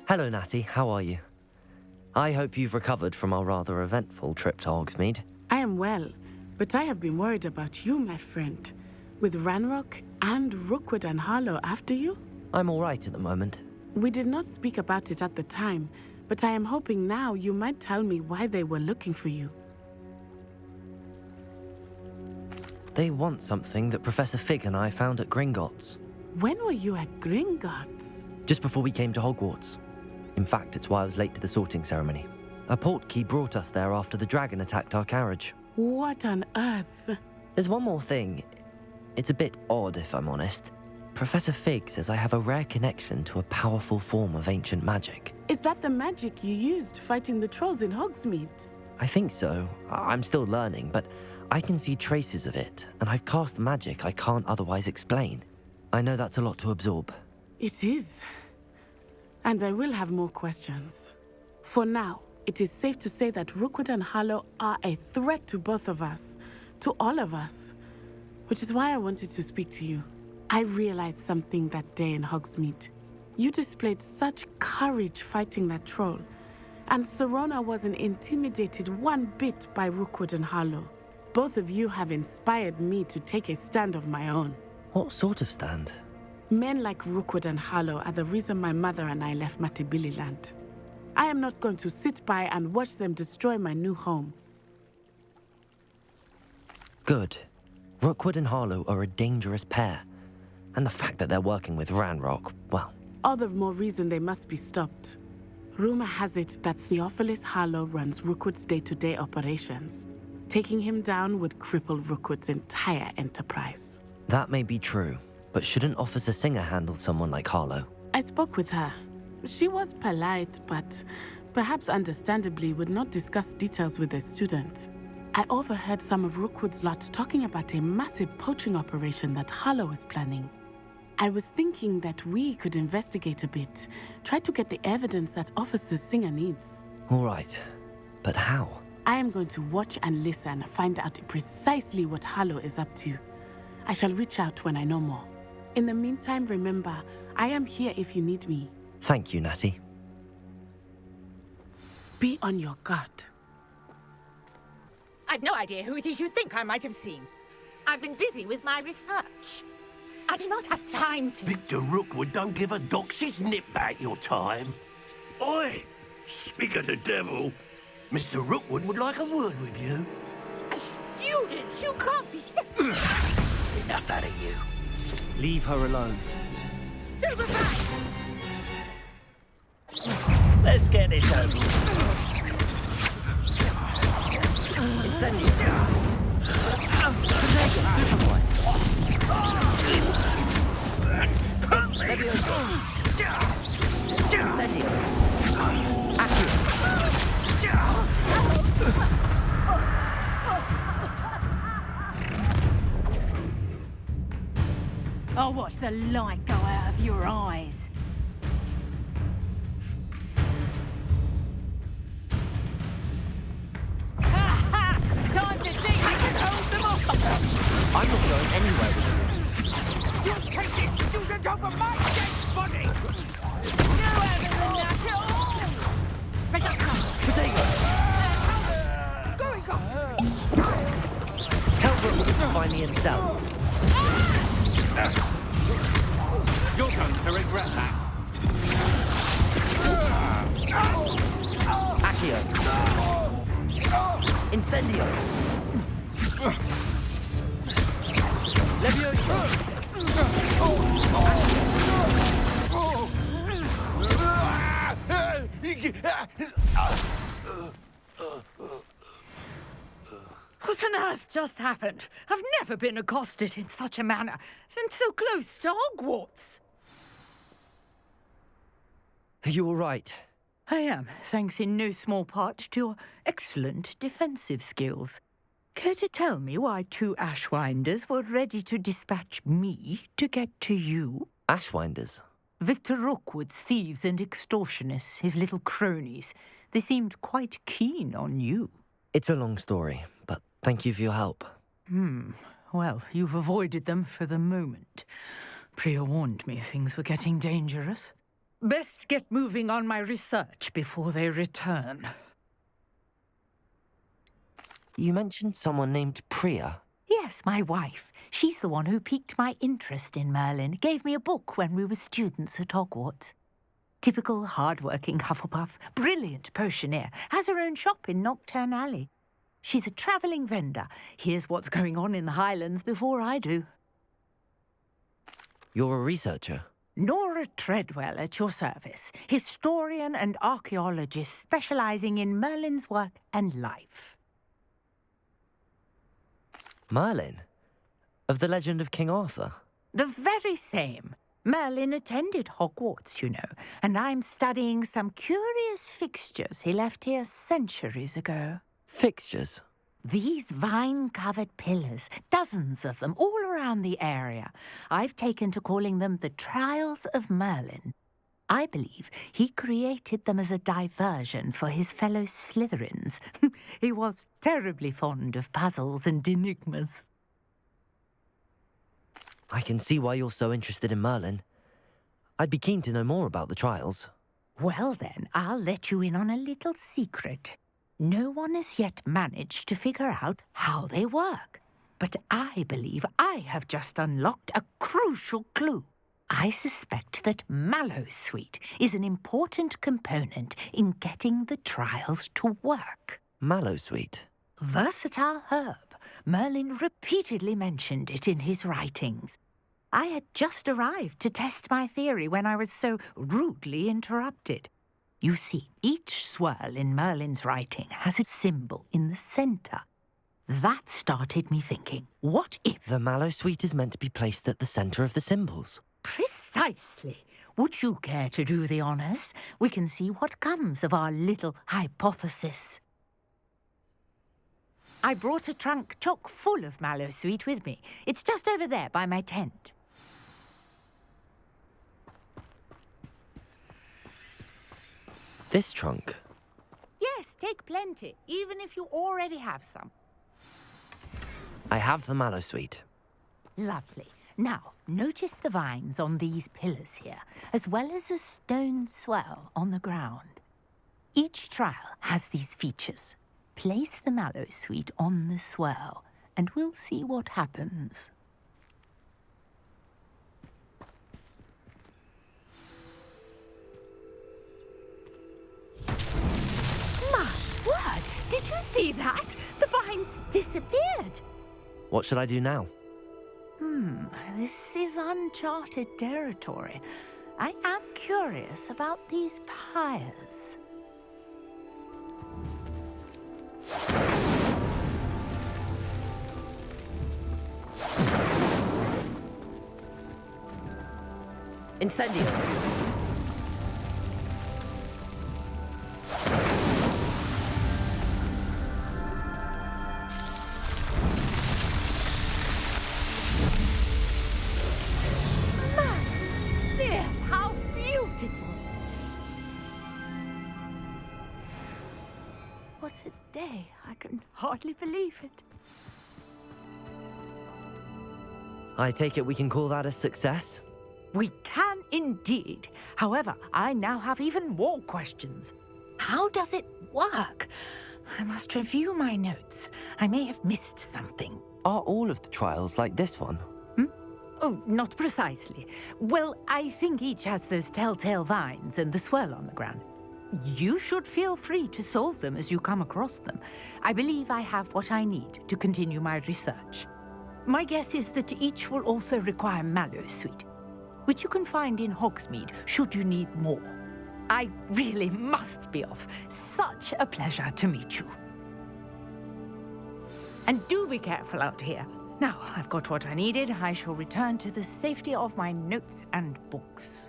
Hello, Natty. How are you? I hope you've recovered from our rather eventful trip to Hogsmeade. I am well, but I have been worried about you, my friend. With Ranrock and Rookwood and Harlow after you? I'm all right at the moment. We did not speak about it at the time, but I am hoping now you might tell me why they were looking for you. They want something that Professor Fig and I found at Gringotts. When were you at Gringotts? Just before we came to Hogwarts. In fact, it's why I was late to the sorting ceremony. A portkey brought us there after the dragon attacked our carriage. What on earth? There's one more thing. It's a bit odd, if I'm honest. Professor Fig says I have a rare connection to a powerful form of ancient magic. Is that the magic you used fighting the trolls in Hogsmeade? I think so. I'm still learning, but I can see traces of it, and I've cast magic I can't otherwise explain. I know that's a lot to absorb. It is. And I will have more questions. For now, it is safe to say that Rookwood and Harlow are a threat to both of us, to all of us. Which is why I wanted to speak to you. I realized something that day in Hogsmeade. You displayed such courage fighting that troll, and Serona wasn't intimidated one bit by Rookwood and Harlow. Both of you have inspired me to take a stand of my own. What sort of stand? Men like Rookwood and Harlow are the reason my mother and I left Matabeleland. I am not going to sit by and watch them destroy my new home. Good. Rookwood and Harlow are a dangerous pair. And the fact that they're working with Ranrock, well... All the more reason they must be stopped. Rumor has it that Theophilus Harlow runs Rookwood's day-to-day operations. Taking him down would cripple Rookwood's entire enterprise. That may be true, but shouldn't Officer Singer handle someone like Harlow? I spoke with her. She was polite, but perhaps understandably would not discuss details with a student. I overheard some of Rookwood's lot talking about a massive poaching operation that Harlow is planning. I was thinking that we could investigate a bit, try to get the evidence that Officer Singer needs. All right, but how? I am going to watch and listen, find out precisely what Harlow is up to. I shall reach out when I know more. In the meantime, remember, I am here if you need me. Thank you, Natty. Be on your guard. I've no idea who it is you think I might have seen. I've been busy with my research. I do not have time to... Victor Rookwood don't give a doxy's nip back your time. Oi! Speak of the devil. Mr. Rookwood would like a word with you. A student? You can't be serious. Enough out of you. Leave her alone. Stupefy! Let's get this over with. Incendio! Incendio! I'll watch the light go out of your eyes. Time to see who can hold them off! I'm not going anywhere with you. You'll take this student over my dead body! No evidence at all! Better come! Potato! Going on! Tell Rookwood to find me himself. You're going to regret that. Accio! Incendio! Levioso! What on earth just happened? I've never been accosted in such a manner, and so close to Hogwarts. Are you all right? I am, thanks in no small part to your excellent defensive skills. Care to tell me why two Ashwinders were ready to dispatch me to get to you? Ashwinders? Victor Rookwood's thieves and extortionists, his little cronies. They seemed quite keen on you. It's a long story, but thank you for your help. Well, you've avoided them for the moment. Priya warned me things were getting dangerous. Best get moving on my research before they return. You mentioned someone named Priya. Yes, my wife. She's the one who piqued my interest in Merlin. Gave me a book when we were students at Hogwarts. Typical hard-working Hufflepuff, brilliant potioneer, has her own shop in Nocturne Alley. She's a travelling vendor. Hears what's going on in the Highlands before I do. You're a researcher. Nora Treadwell at your service, historian and archaeologist specialising in Merlin's work and life. Merlin? Of the legend of King Arthur? The very same. Merlin attended Hogwarts, you know, and I'm studying some curious fixtures he left here centuries ago. Fixtures? These vine-covered pillars, dozens of them, all around the area. I've taken to calling them the Trials of Merlin. I believe he created them as a diversion for his fellow Slytherins. He was terribly fond of puzzles and enigmas. I can see why you're so interested in Merlin. I'd be keen to know more about the trials. Well then, I'll let you in on a little secret. No one has yet managed to figure out how they work. But I believe I have just unlocked a crucial clue. I suspect that Mallowsweet is an important component in getting the trials to work. Mallowsweet? Versatile herb. Merlin repeatedly mentioned it in his writings. I had just arrived to test my theory when I was so rudely interrupted. You see, each swirl in Merlin's writing has a symbol in the centre. That started me thinking, what if... The Mallowsweet is meant to be placed at the centre of the symbols. Precisely. Would you care to do the honours? We can see what comes of our little hypothesis. I brought a trunk chock full of Mallowsweet with me. It's just over there by my tent. This trunk? Yes, take plenty, even if you already have some. I have the Mallowsweet. Lovely. Now, notice the vines on these pillars here, as well as a stone swell on the ground. Each trial has these features. Place the Mallowsweet on the swell, and we'll see what happens. My word! Did you see that? The vines disappeared! What should I do now? This is uncharted territory. I am curious about these pyres. Incendio! How beautiful! What a day. I can hardly believe it. I take it we can call that a success? We can indeed. However, I now have even more questions. How does it work? I must review my notes. I may have missed something. Are all of the trials like this one? Oh, not precisely. Well, I think each has those telltale vines and the swirl on the ground. You should feel free to solve them as you come across them. I believe I have what I need to continue my research. My guess is that each will also require Mallowsweet, which you can find in Hogsmeade should you need more. I really must be off. Such a pleasure to meet you. And do be careful out here. Now I've got what I needed. I shall return to the safety of my notes and books.